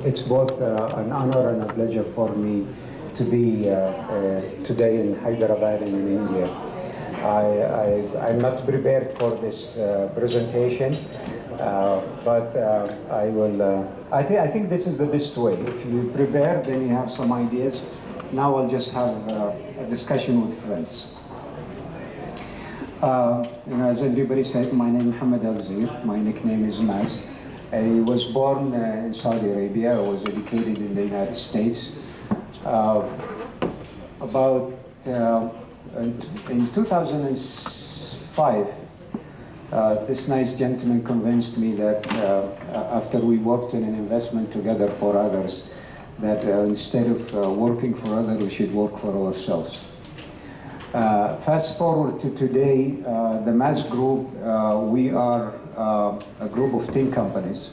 It's both an honor and a pleasure for me to be today in Hyderabad and in India. I'm not prepared for this presentation, but I will. I think this is the best way. If you prepare, then you have some ideas. Now I'll just have a discussion with friends. As everybody said, my name is Mohammed Al-Zir. My nickname is Maz. I was born in Saudi Arabia. I was educated in the United States. In 2005, this nice gentleman convinced me that after we worked in an investment together for others, that instead of working for others, we should work for ourselves. Fast forward to today, the Maz Group, we are a group of 10 companies.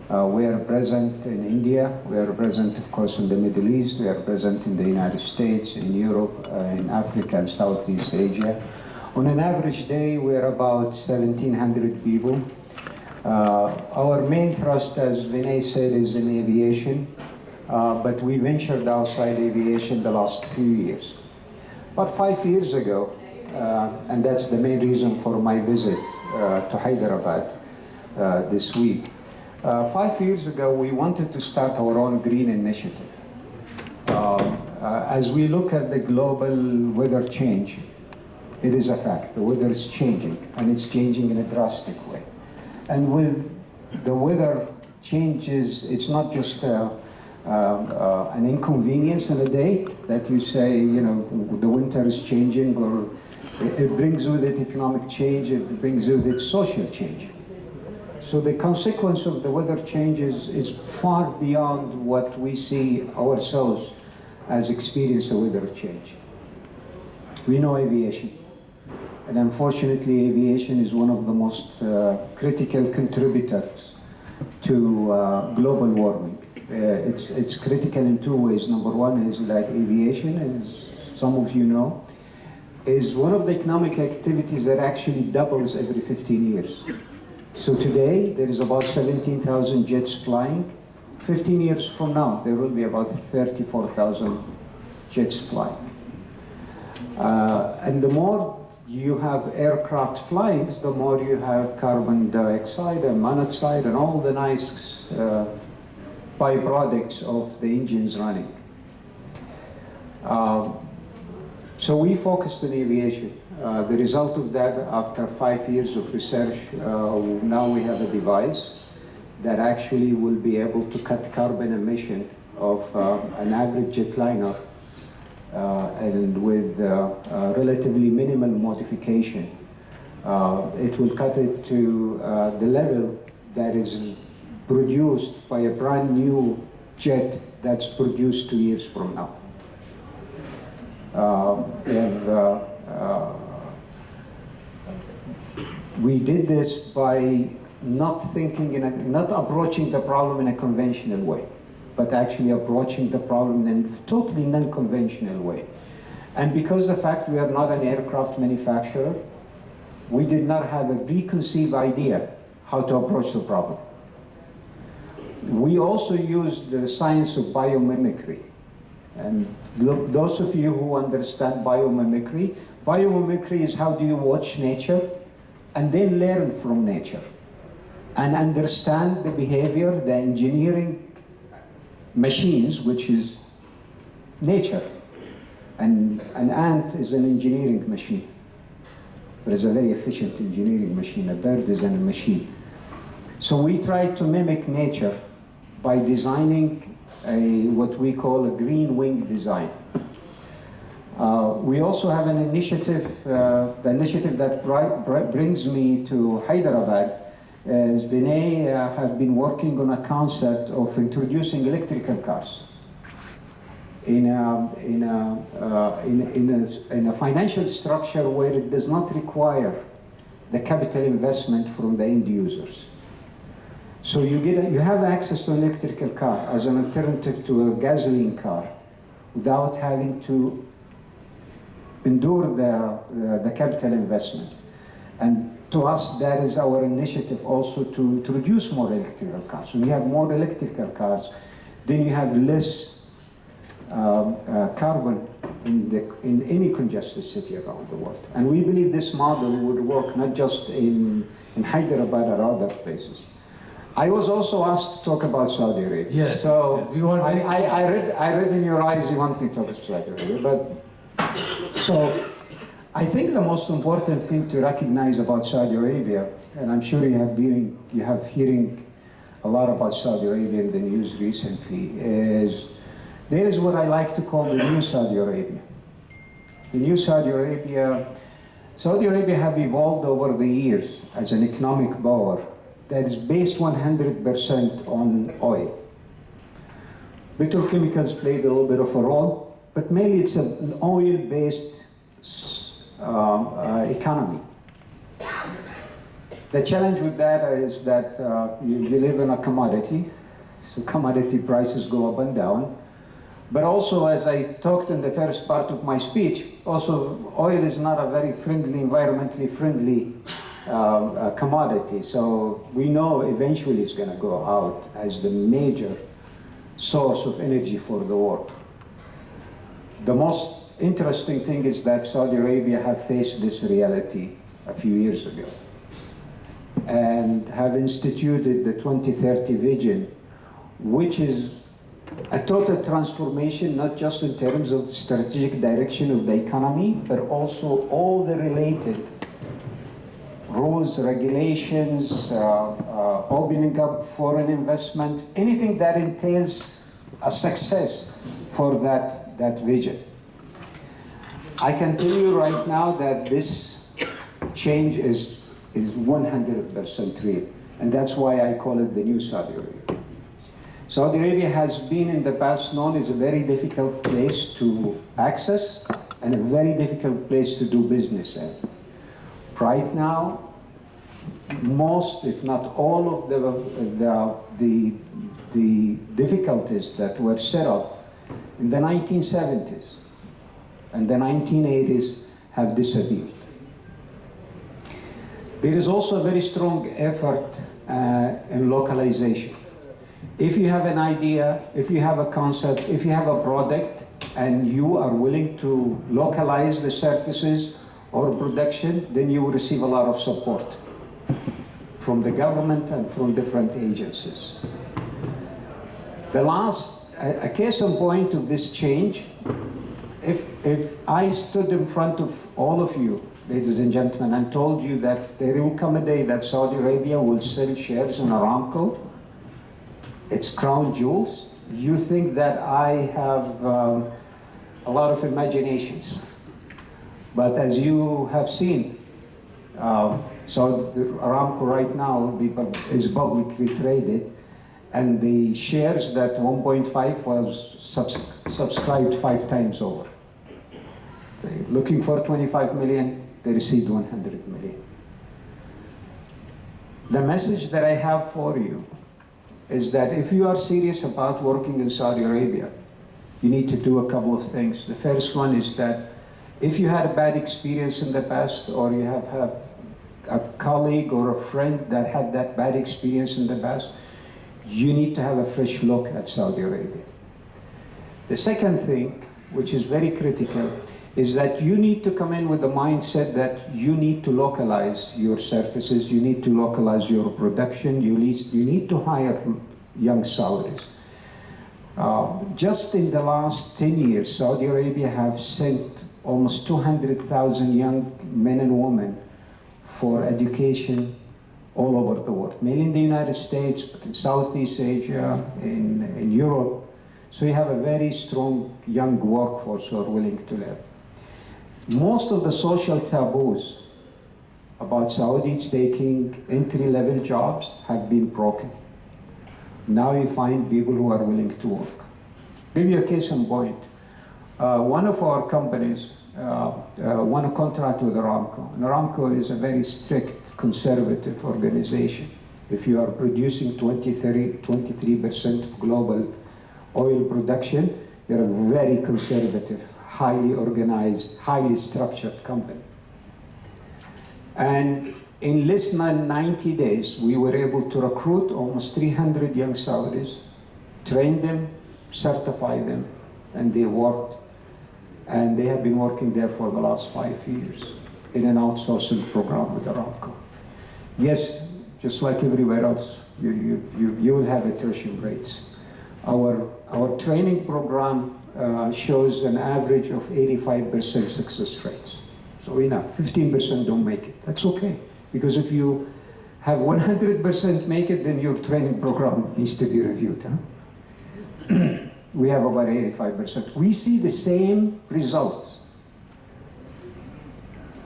We are present in India, we are present, of course, in the Middle East, we are present in the United States, in Europe, in Africa, and Southeast Asia. On an average day, we are about 1,700 people. Our main thrust, as Vinay said, is in aviation, but we ventured outside aviation the last few years. About 5 years ago, and that's the main reason for my visit to Hyderabad this week. 5 years ago, we wanted to start our own green initiative. As we look at the global weather change, it is a fact. The weather is changing, and it's changing in a drastic way. And with the weather changes, it's not just an inconvenience in a day that you say, the winter is changing, or it brings with it economic change, it brings with it social change. So the consequence of the weather changes is far beyond what we see ourselves as experience the weather change. We know aviation, and unfortunately aviation is one of the most critical contributors to global warming. It's critical in two ways. Number one is that aviation, as some of you know, is one of the economic activities that actually doubles every 15 years. So today, there is about 17,000 jets flying. 15 years from now, there will be about 34,000 jets flying. And the more you have aircraft flying, the more you have carbon dioxide and monoxide and all the nice byproducts of the engines running. So we focused on aviation. The result of that, after 5 years of research, now we have a device that actually will be able to cut carbon emission of an average jetliner and with relatively minimal modification. It will cut it to the level that is produced by a brand new jet that's produced 2 years from now. We did this by not approaching the problem in a conventional way, but actually approaching the problem in a totally non-conventional way. And because the fact we are not an aircraft manufacturer, we did not have a preconceived idea how to approach the problem. We also used the science of biomimicry. And those of you who understand biomimicry is how do you watch nature and then learn from nature and understand the behavior, the engineering machines, which is nature. And an ant is an engineering machine. But it's a very efficient engineering machine. A bird is a machine. So we try to mimic nature by designing what we call a green wing design. We also have an initiative, the initiative that brings me to Hyderabad, is Vinay have been working on a concept of introducing electrical cars in a financial structure where it does not require the capital investment from the end users. So you have access to an electrical car as an alternative to a gasoline car without having to endure the capital investment. And to us, that is our initiative also to introduce more electrical cars. When you have more electrical cars, then you have less carbon in any congested city around the world. And we believe this model would work not just in Hyderabad or other places. I was also asked to talk about Saudi Arabia. Yes. So We want I read in your eyes you want me to talk about Saudi Arabia. But so I think the most important thing to recognize about Saudi Arabia, and I'm sure you have hearing a lot about Saudi Arabia in the news recently, is there is what I like to call the new Saudi Arabia. The new Saudi Arabia have evolved over the years as an economic power that is based 100% on oil. Petrochemicals played a little bit of a role, but mainly it's an oil-based economy. The challenge with that is that you live in a commodity, so commodity prices go up and down. But also, as I talked in the first part of my speech, also oil is not a very friendly, environmentally friendly commodity. So we know eventually it's going to go out as the major source of energy for the world. The most interesting thing is that Saudi Arabia have faced this reality a few years ago and have instituted the 2030 vision, which is a total transformation, not just in terms of the strategic direction of the economy, but also all the related rules, regulations, opening up foreign investment, anything that entails a success for that vision. I can tell you right now that this change is 100% real, and that's why I call it the new Saudi Arabia. Saudi Arabia has been in the past known as a very difficult place to access and a very difficult place to do business in. Right now, most, if not all of the difficulties that were set up in the 1970s and the 1980s have disappeared. There is also a very strong effort in localization. If you have an idea, if you have a concept, if you have a product, and you are willing to localize the services or production, then you will receive a lot of support from the government and from different agencies. A case in point of this change, if I stood in front of all of you, ladies and gentlemen, and told you that there will come a day that Saudi Arabia will sell shares in Aramco, its crown jewels, you think that I have a lot of imaginations. But as you have seen, Aramco right now is publicly traded, and the shares that 1.5 was subscribed 5 times over. They're looking for 25 million, they received 100 million. The message that I have for you is that if you are serious about working in Saudi Arabia, you need to do a couple of things. The first one is that if you had a bad experience in the past, or you have had a colleague or a friend that had that bad experience in the past, you need to have a fresh look at Saudi Arabia. The second thing, which is very critical, is that you need to come in with the mindset that you need to localize your services, you need to localize your production, you need to hire young Saudis. Just in the last 10 years, Saudi Arabia have sent almost 200,000 young men and women for education all over the world, mainly in the United States, but in Southeast Asia, in Europe. So you have a very strong young workforce who are willing to learn. Most of the social taboos about Saudis taking entry-level jobs have been broken. Now you find people who are willing to work. Give you a case in point. One of our companies won a contract with Aramco. And Aramco is a very strict, conservative organization. If you are producing 23% of global oil production, you're a very conservative, highly organized, highly structured company. And in less than 90 days, we were able to recruit almost 300 young Saudis train them, certify them, and they worked. And they have been working there for the last 5 years in an outsourcing program with Aramco. Yes, just like everywhere else, you will have attrition rates. Our training program shows an average of 85% success rates. So we know 15% don't make it. That's okay, because if you have 100% make it, then your training program needs to be reviewed. Huh? We have about 85%. We see the same results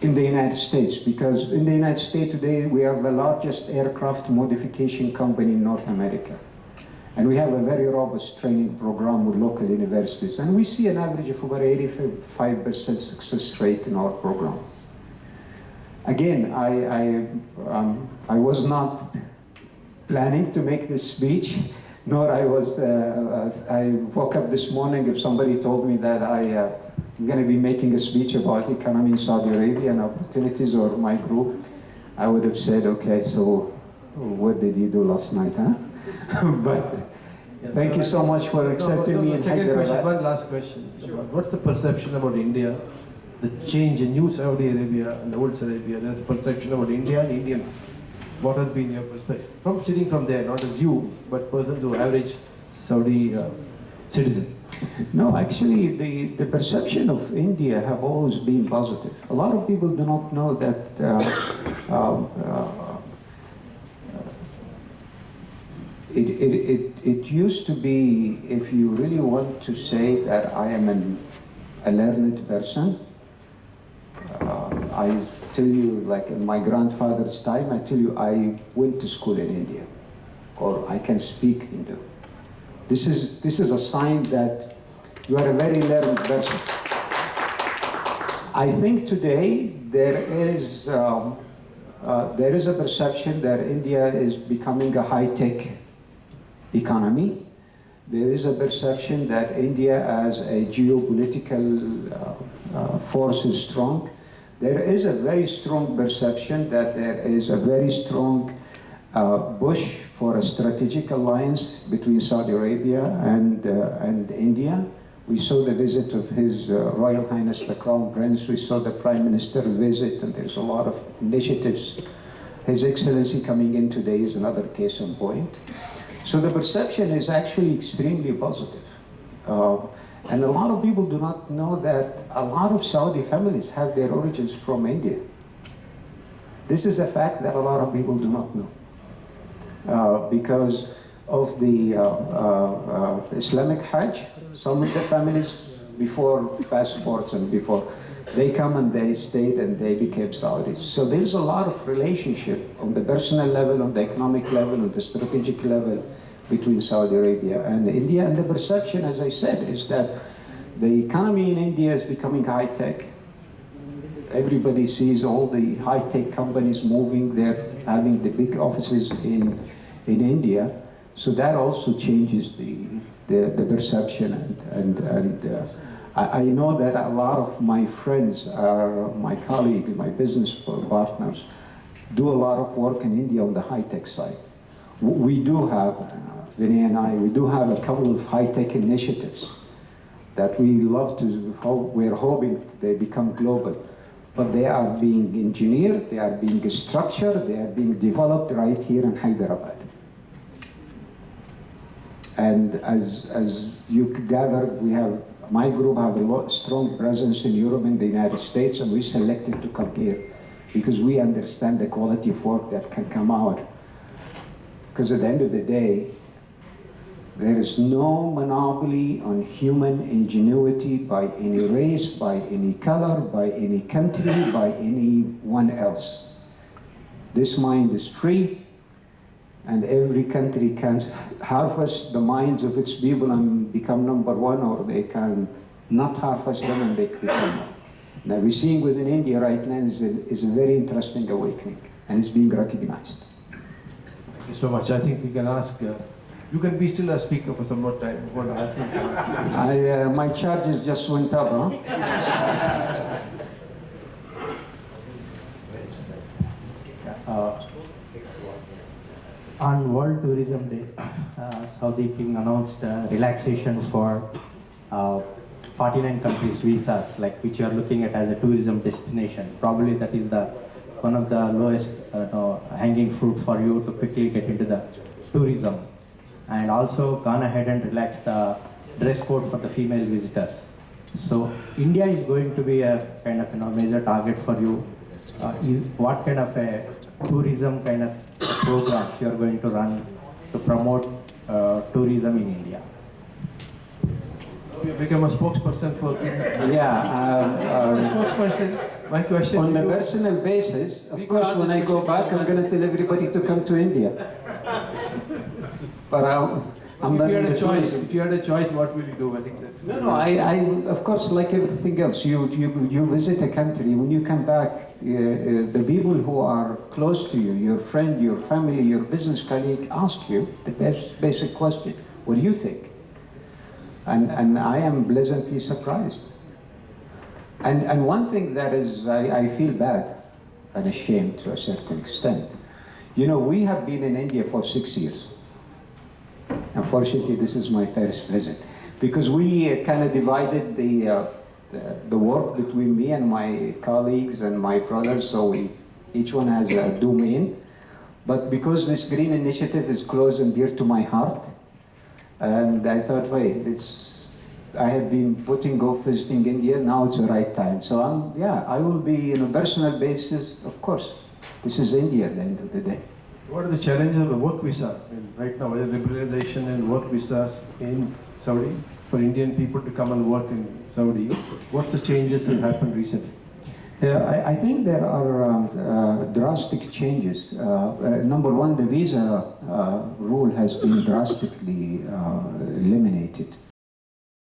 in the United States, because in the United States today, we are the largest aircraft modification company in North America. And we have a very robust training program with local universities. And we see an average of about 85% success rate in our program. Again, I was not planning to make this speech, nor I woke up this morning if somebody told me that I'm going to be making a speech about economy in Saudi Arabia and opportunities, or my group, I would have said, okay, so what did you do last night, huh? But yes, thank you so much for accepting me. One last question. Sure. What's the perception about India? The change in new Saudi Arabia and the old Saudi Arabia, there's a perception about India and Indians. What has been your perspective? From sitting from there, not as you, but person to average Saudi citizen. No, actually, the perception of India have always been positive. A lot of people do not know that it used to be, if you really want to say that I am a learned person, I tell you, like in my grandfather's time, I tell you I went to school in India, or I can speak Hindu. This is a sign that you are a very learned person. I think today there is a perception that India is becoming a high-tech economy. There is a perception that India as a geopolitical force is strong. There is a very strong perception that there is a very strong push for a strategic alliance between Saudi Arabia and India. We saw the visit of His Royal Highness the Crown Prince. We saw the Prime Minister visit, and there's a lot of initiatives. His Excellency coming in today is another case in point. So the perception is actually extremely positive. And a lot of people do not know that a lot of Saudi families have their origins from India. This is a fact that a lot of people do not know. Because of the Islamic Hajj, some of the families before passports and before, they come and they stayed and they became Saudis. So there's a lot of relationship on the personal level, on the economic level, on the strategic level between Saudi Arabia and India. And the perception, as I said, is that the economy in India is becoming high-tech. Everybody sees all the high-tech companies moving there, having the big offices in India. So that also changes the perception. And I know that a lot of my friends, my colleagues, my business partners, do a lot of work in India on the high-tech side. We do have, Vinay and I, we do have a couple of high-tech initiatives that we love to, we're hoping they become global. But they are being engineered, they are being structured, they are being developed right here in Hyderabad. And as you could gather, my group have a strong presence in Europe and the United States, and we selected to come here because we understand the quality of work that can come out. Because at the end of the day, there is no monopoly on human ingenuity by any race, by any color, by any country, by anyone else. This mind is free, and every country can harvest the minds of its people and become number one, or they can not harvest them and they become one. Now we're seeing within India right now is a very interesting awakening, and it's being recognized. Thank you so much. I think we can ask, you can be still a speaker for some more time. My charges just went up, huh? On World Tourism Day, Saudi King announced relaxation for 49 countries visas, like which you are looking at as a tourism destination. Probably that is the one of the lowest hanging fruits for you to quickly get into the tourism. And also gone ahead and relaxed the dress code for the female visitors. So India is going to be a kind of major target for you. Is what kind of a tourism kind of programs you are going to run to promote tourism in India? You become a spokesperson for spokesperson. My question On to a you, personal basis, of course, when I go back, I'm going to tell everybody to come to India. But I'm if not you had in a the choice, tourism. if you had a choice, what will you do? I think that's No, of course, like everything else, you visit a country, when you come back, the people who are close to you, your friend, your family, your business colleague, ask you the basic question, what do you think? And I am pleasantly surprised. And one thing that is, I feel bad and ashamed to a certain extent. You know, we have been in India for 6 years. Unfortunately, this is my first visit, because we kind of divided the work between me and my colleagues and my brothers, so each one has a domain. But because this green initiative is close and dear to my heart, and I thought, wait, I have been putting off visiting India, now it's the right time. So I will be on a personal basis, of course. This is India at the end of the day. What are the challenges of a work visa right now? Whether liberalization and work visas in Saudi for Indian people to come and work in Saudi? What's the changes that happened recently? Yeah, I think there are drastic changes. Number one, the visa rule has been drastically eliminated.